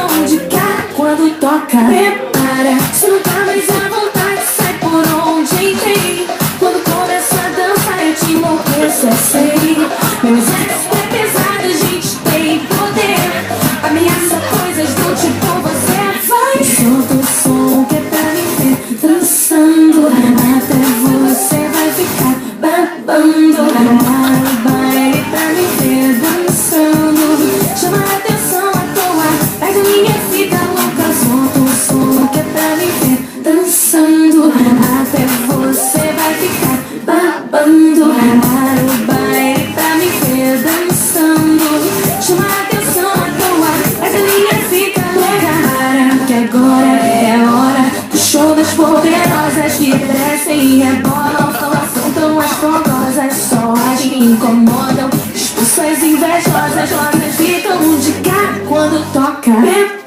ficam de cara quando toca. Prepara, se não tá mais à vontade, sai por onde entrei. Quando começa a dançar eu te enlouqueço, eu sei. Meu exército é pesado, a gente tem poder. Ameaça coisas do tipo você vai. Solta o som que é pra me ver dançando. Até você vai ficar babando. Para o baile pra me ver dançando. Chama a atenção à toa, pega a minha fica louca. Solta o som que é pra me ver dançando. Até você vai ficar babando. Para o baile pra me ver dançando. Chama a atenção à toa, pega a minha fica louca. Para que agora é a hora do show das poderosas que crescem e rebolam. Assaltam as fogosas, só as que incomodam. Expulsam as invejosas, rosas ficam de cara quando toca.